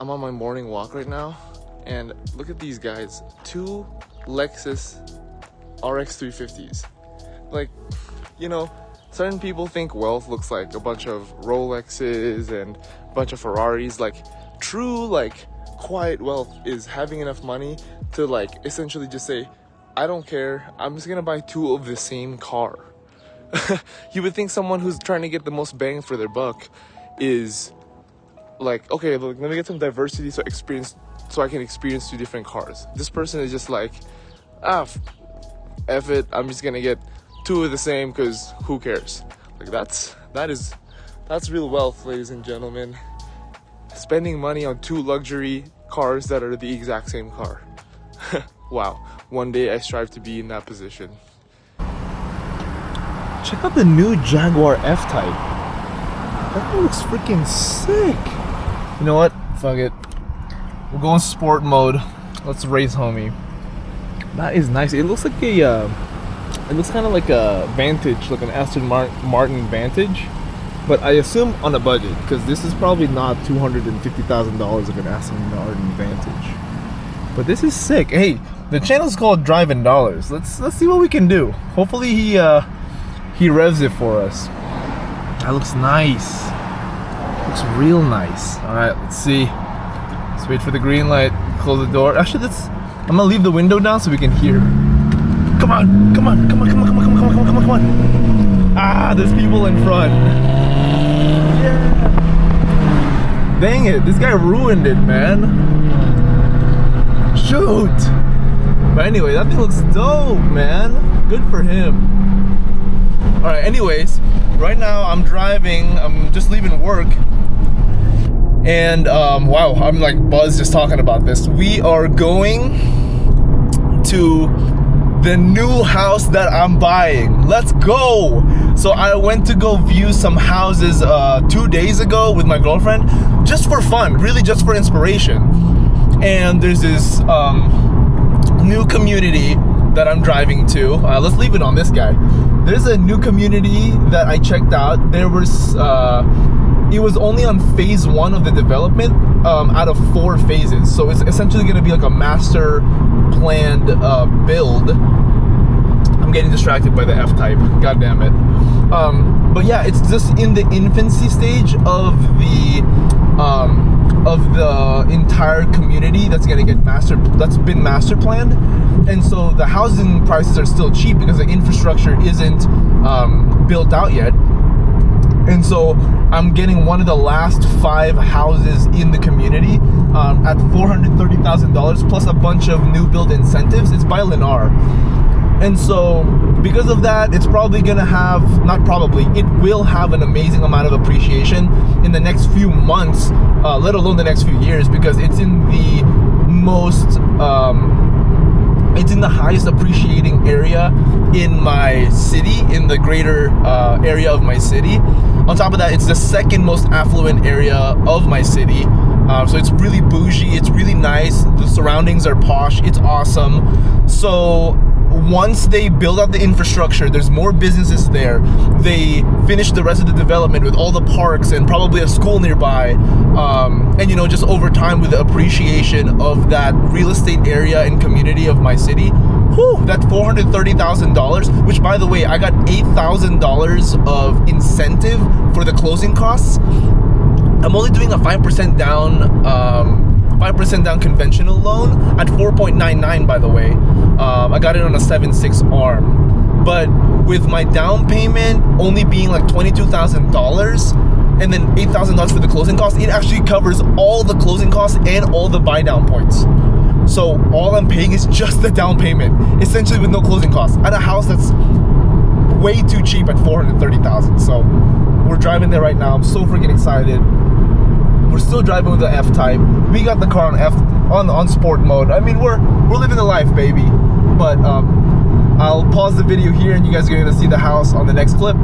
I'm on my morning walk right now, and look at these guys. 2 Lexus RX 350s. Like, you know, certain people think wealth looks like a bunch of Rolexes and a bunch of Ferraris. Like, true, like, quiet wealth is having enough money to, like, essentially just say, I don't care, I'm just gonna buy 2 of the same car. You would think someone who's trying to get the most bang for their buck is like, okay, look, let me get some diversity so I can experience 2 different cars. This person is just like, F it, I'm just gonna get 2 of the same because who cares? Like, that's real wealth, ladies and gentlemen. Spending money on 2 luxury cars that are the exact same car. Wow, one day I strive to be in that position. Check out the new Jaguar F-Type. That thing looks freaking sick. You know what? Fuck it. We're going sport mode. Let's race, homie. That is nice. It looks like a, it looks kind of like a Vantage, like an Aston Martin Vantage. But I assume on a budget, because this is probably not $250,000 of an Aston Martin Vantage. But this is sick. Hey, the channel's called Driving Dollars. Let's see what we can do. Hopefully he revs it for us. That looks nice. Looks real nice. All right, let's see. Let's wait for the green light. Close the door. Actually, I'm gonna leave the window down so we can hear. Come on, come on, come on, come on, come on, come on, come on, come on, come on. Ah, there's people in front. Yeah. Dang it, this guy ruined it, man. Shoot. But anyway, that thing looks dope, man. Good for him. All right, anyways, right now I'm driving. I'm just leaving work. And wow, I'm like buzzed just talking about this. We are going to the new house that I'm buying. Let's go. So I went to go view some houses 2 days ago with my girlfriend, just for fun, really just for inspiration. And there's this new community that I'm driving to. Let's leave it on this guy. There's a new community that I checked out. There was it was only on phase 1 of the development out of 4 phases. So it's essentially gonna be like a master planned build. I'm getting distracted by the F-Type, god damn it. But yeah, it's just in the infancy stage of the entire community that's gonna get been master planned. And so the housing prices are still cheap because the infrastructure isn't built out yet. And so I'm getting one of the last 5 houses in the community at $430,000 plus a bunch of new build incentives. It's by Lennar. And so because of that, it's probably gonna have, not probably, it will have an amazing amount of appreciation in the next few months, let alone the next few years, because it's in the most, it's in the highest appreciating area in my city, in the greater area of my city. On top of that, it's the second most affluent area of my city. So it's really bougie, it's really nice, the surroundings are posh, it's awesome. So once they build out the infrastructure, there's more businesses there. They finish the rest of the development with all the parks and probably a school nearby. And you know, just over time with the appreciation of that real estate area and community of my city, whew, that $430,000, which by the way, I got $8,000 of incentive for the closing costs. I'm only doing a 5% down, 5% down conventional loan at 4.99, by the way. I got it on a 7.6 ARM. But with my down payment only being like $22,000 and then $8,000 for the closing costs, it actually covers all the closing costs and all the buy down points. So all I'm paying is just the down payment, essentially with no closing costs, at a house that's way too cheap at $430,000. So we're driving there right now. I'm so freaking excited. We're still driving with the F-Type. We got the car on sport mode. I mean, we're living the life, baby. But I'll pause the video here, and you guys are gonna see the house on the next clip.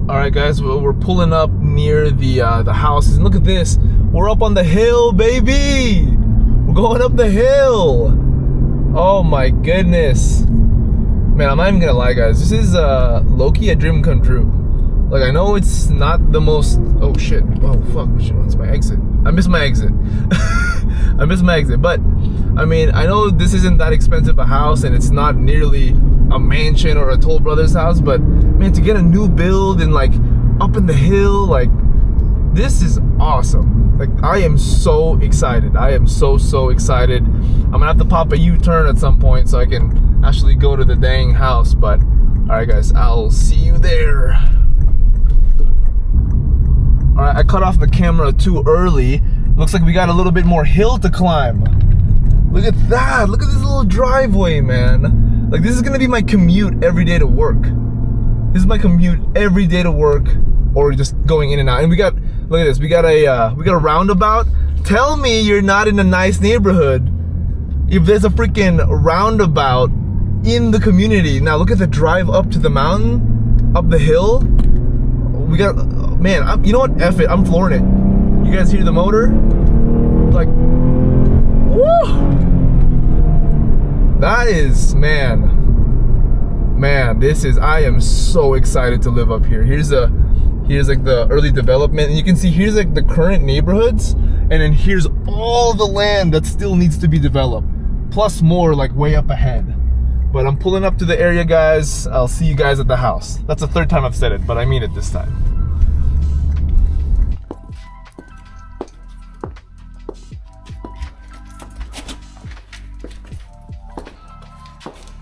All right, guys. Well, we're pulling up near the house, and look at this. We're up on the hill, baby. We're going up the hill. Oh my goodness. Man, I'm not even gonna lie, guys. This is low-key a dream come true. Like, I know it's not the most. Oh shit! Oh fuck! What's my exit? I missed my exit. I missed my exit. But I mean, I know this isn't that expensive a house, and it's not nearly a mansion or a Toll Brothers house. But man, to get a new build and like up in the hill, like this is awesome. Like, I am so excited. I am so excited. I'm gonna have to pop a U-turn at some point so I can actually go to the dang house. But all right, guys, I'll see you there. Alright, I cut off the camera too early. Looks like we got a little bit more hill to climb. Look at that. Look at this little driveway, man. Like, this is gonna be my commute every day to work. This is my commute every day to work, or just going in and out. And we got, look at this. We got a roundabout. Tell me you're not in a nice neighborhood if there's a freaking roundabout in the community. Now look at the drive up to the mountain, up the hill. We got, man, you know what? F it, I'm flooring it. You guys hear the motor? Like, woo! That is, man, this is, I am so excited to live up here. Here's like the early development, and you can see here's like the current neighborhoods, and then here's all the land that still needs to be developed, plus more like way up ahead. But I'm pulling up to the area, guys. I'll see you guys at the house. That's the third time I've said it, but I mean it this time.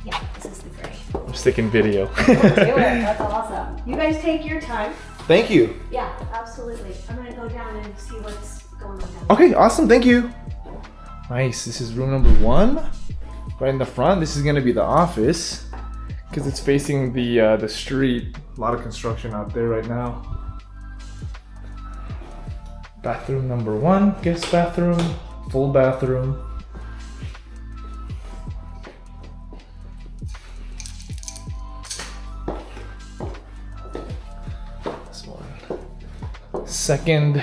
Yeah, this is the gray. I'm sticking video. Do it. That's awesome. You guys take your time. Thank you. Yeah, absolutely. I'm gonna go down and see what's going on down. Okay, awesome. Thank you. Nice. This is room number 1. Right in the front. This is gonna be the office because it's facing the street. A lot of construction out there right now. Bathroom number 1. Guest bathroom. Full bathroom. This one. Second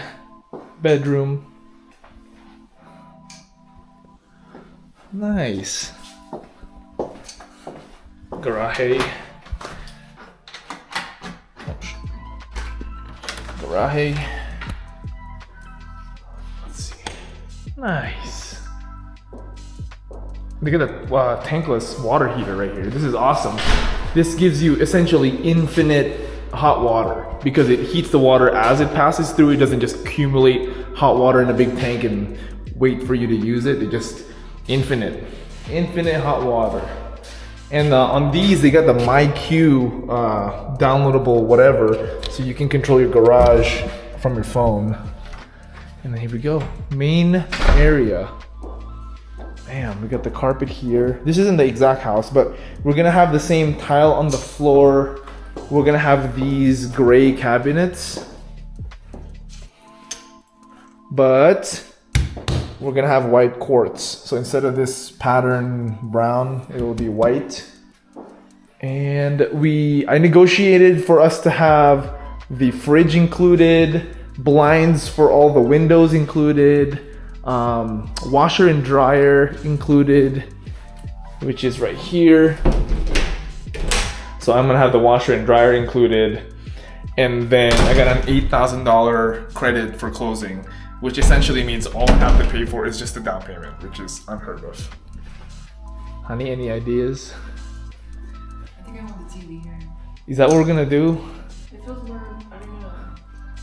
bedroom. Nice. Garage. Garage. Let's see. Nice. Look at the tankless water heater right here. This is awesome. This gives you essentially infinite hot water because it heats the water as it passes through. It doesn't just accumulate hot water in a big tank and wait for you to use it. It just infinite hot water. And on these, they got the MyQ downloadable whatever, so you can control your garage from your phone. And then here we go, main area. Bam, we got the carpet here. This isn't the exact house, but we're gonna have the same tile on the floor. We're gonna have these gray cabinets, but we're gonna have white quartz. So instead of this pattern brown, it will be white. And I negotiated for us to have the fridge included, blinds for all the windows included, washer and dryer included, which is right here. So I'm gonna have the washer and dryer included. And then I got an $8,000 credit for closing, which essentially means all I have to pay for is just the down payment, which is unheard of. Honey, any ideas? I think I want the TV here. Is that what we're gonna do? It feels more, I don't know.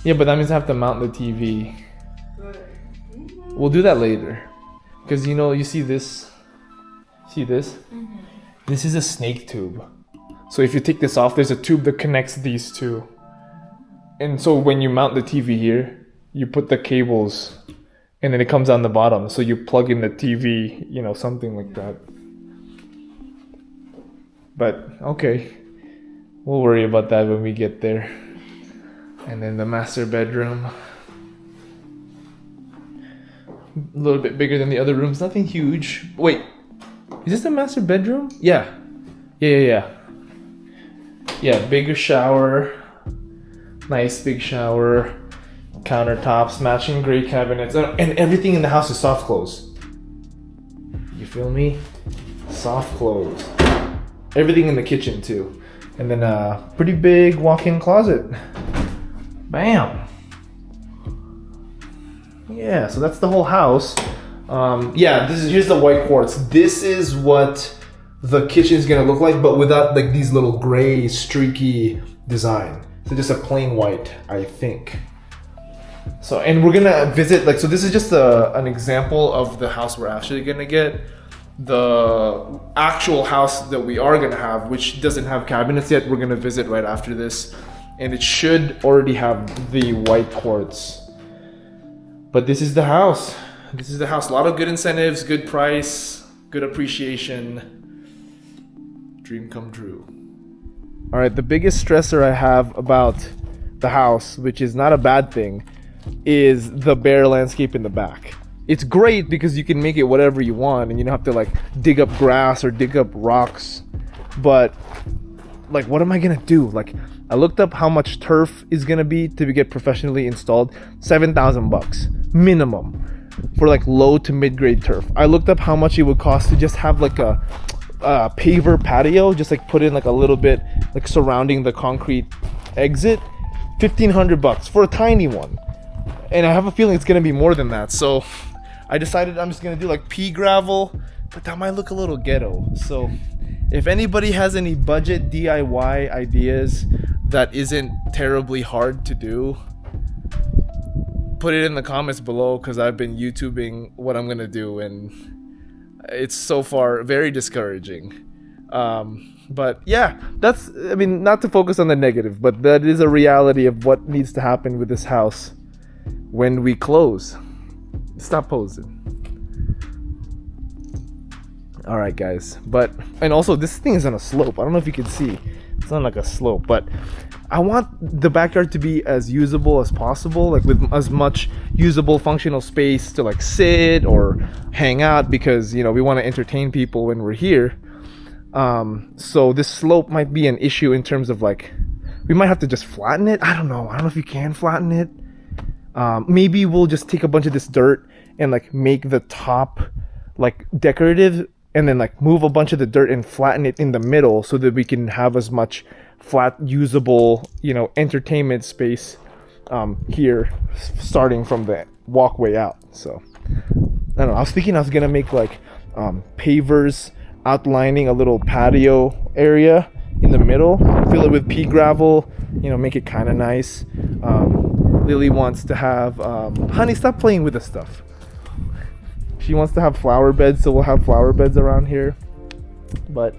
Yeah, but that means I have to mount the TV. We'll do that later. Because you see this? See this? Mm-hmm. This is a snake tube. So if you take this off, there's a tube that connects these two. And so when you mount the TV here, you put the cables and then it comes on the bottom. So you plug in the TV, something like that. But okay, we'll worry about that when we get there. And then the master bedroom. A little bit bigger than the other rooms, nothing huge. Wait, is this the master bedroom? Yeah, bigger shower. Nice big shower. Countertops, matching gray cabinets, and everything in the house is soft close. You feel me? Soft close. Everything in the kitchen too. And then a pretty big walk-in closet. Bam. Yeah, so that's the whole house. Yeah, here's the white quartz. This is what the kitchen is gonna look like, but without like these little gray streaky design. So just a plain white, I think. So, and we're gonna visit, like, so this is just an example of the house we're actually gonna get. The actual house that we are gonna have, which doesn't have cabinets yet, we're gonna visit right after this. And it should already have the white quartz. But this is the house. This is the house. A lot of good incentives, good price, good appreciation. Dream come true. All right, the biggest stressor I have about the house, which is not a bad thing, is the bare landscape in the back. It's great because you can make it whatever you want and you don't have to like dig up grass or dig up rocks. But like, what am I gonna do? Like, I looked up how much turf is gonna be to get professionally installed. $7,000 minimum for like low to mid-grade turf. I looked up how much it would cost to just have like a paver patio, just like put in like a little bit like surrounding the concrete exit. $1,500 for a tiny one. And I have a feeling it's gonna be more than that. So I decided I'm just gonna do like pea gravel, but that might look a little ghetto. So if anybody has any budget DIY ideas that isn't terribly hard to do, put it in the comments below, because I've been YouTubing what I'm gonna do and it's so far very discouraging. But yeah, that's, I mean, not to focus on the negative, but that is a reality of what needs to happen with this house when we close. Stop posing. All right, guys. But, and also this thing is on a slope. I don't know if you can see. It's on like a slope, but I want the backyard to be as usable as possible, like with as much usable functional space to like sit or hang out, because, you know, we want to entertain people when we're here. So this slope might be an issue in terms of like, we might have to just flatten it. I don't know if you can flatten it. Maybe we'll just take a bunch of this dirt and like make the top like decorative, and then like move a bunch of the dirt and flatten it in the middle so that we can have as much flat usable, you know, entertainment space here, starting from the walkway out. So I don't know, I was thinking I was gonna make like pavers outlining a little patio area in the middle, fill it with pea gravel, you know, make it kind of nice. Lily wants to have honey, stop playing with the stuff. She wants to have flower beds, so we'll have flower beds around here. But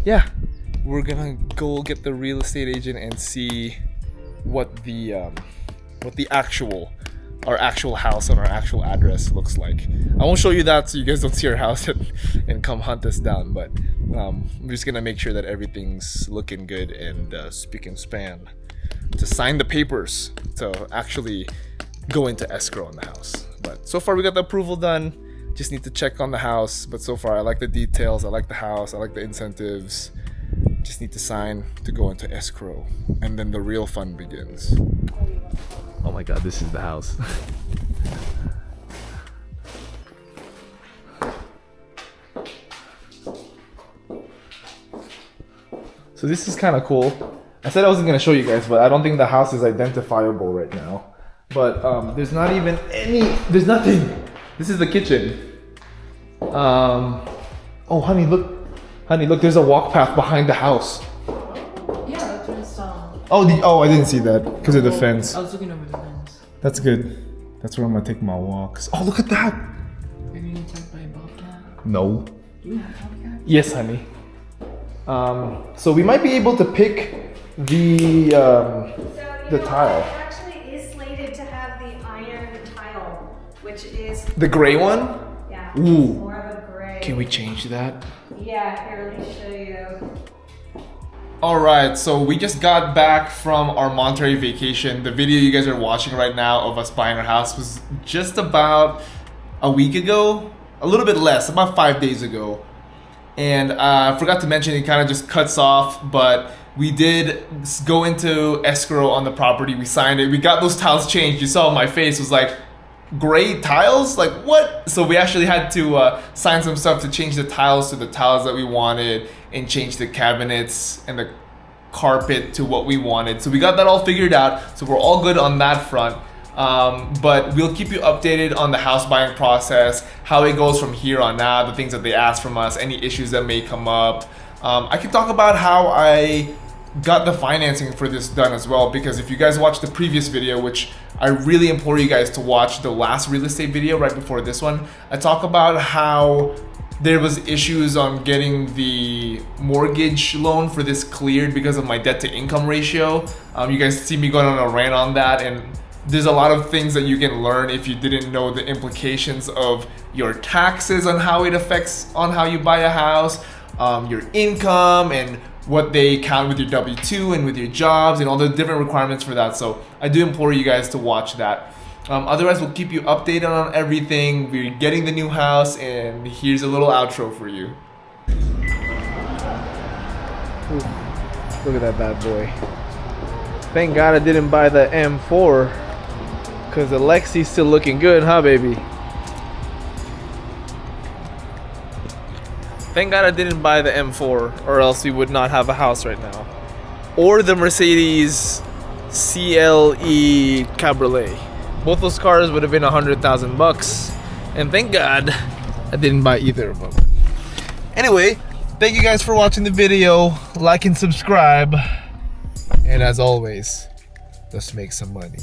yeah, we're gonna go get the real estate agent and see what the our actual house and our actual address looks like. I won't show you that so you guys don't see our house and come hunt us down, but I'm just gonna make sure that everything's looking good and spick and span to sign the papers to actually go into escrow on the house. But so far we got the approval done, just need to check on the house. But so far I like the details, I like the house, I like the incentives. Just need to sign to go into escrow, and then the real fun begins. Oh my god, this is the house. So this is kind of cool. I said I wasn't going to show you guys, but I don't think the house is identifiable right now. But there's not even there's nothing. This is the kitchen. Oh, honey, look. Honey, look, there's a walk path behind the house. Yeah, that's what it's Oh, I didn't see that because of the fence. I was looking over the fence. That's good. That's where I'm going to take my walks. Oh, look at that. Are you going to take by a bobcat? No. Do you have bobcats? Yes, honey. So we might be able to pick the tile. It actually is slated to have the iron tile, which is The gray one? yeah, Ooh. it's more of a gray. Can we change that? Yeah, here, let me show you. Alright, so we just got back from our Monterey vacation. The video you guys are watching right now of us buying our house was just about a week ago. A little bit less, about 5 days ago. And I forgot to mention, it kind of just cuts off, but we did go into escrow on the property. We signed it. We got those tiles changed. You saw my face was like, gray tiles? Like what? So we actually had to sign some stuff to change the tiles to the tiles that we wanted, and change the cabinets and the carpet to what we wanted. So we got that all figured out. So we're all good on that front. But we'll keep you updated on the house buying process, how it goes from here on out, the things that they ask from us, any issues that may come up. I can talk about how I got the financing for this done as well, because if you guys watched the previous video, which I really implore you guys to watch, the last real estate video right before this one, I talk about how there was issues on getting the mortgage loan for this cleared because of my debt to income ratio. You guys see me going on a rant on that, and there's a lot of things that you can learn if you didn't know the implications of your taxes on how it affects on how you buy a house, your income, and what they count with your W-2 and with your jobs and all the different requirements for that. So I do implore you guys to watch that. Otherwise, we'll keep you updated on everything. We're getting the new house, and here's a little outro for you. Ooh, look at that bad boy. Thank God I didn't buy the M4, because the Lexi's still looking good, huh, baby? Thank God I didn't buy the M4, or else we would not have a house right now. Or the Mercedes CLE Cabriolet. Both those cars would have been $100,000, and thank God I didn't buy either of them. Anyway, thank you guys for watching the video. Like and subscribe. And as always, let's make some money.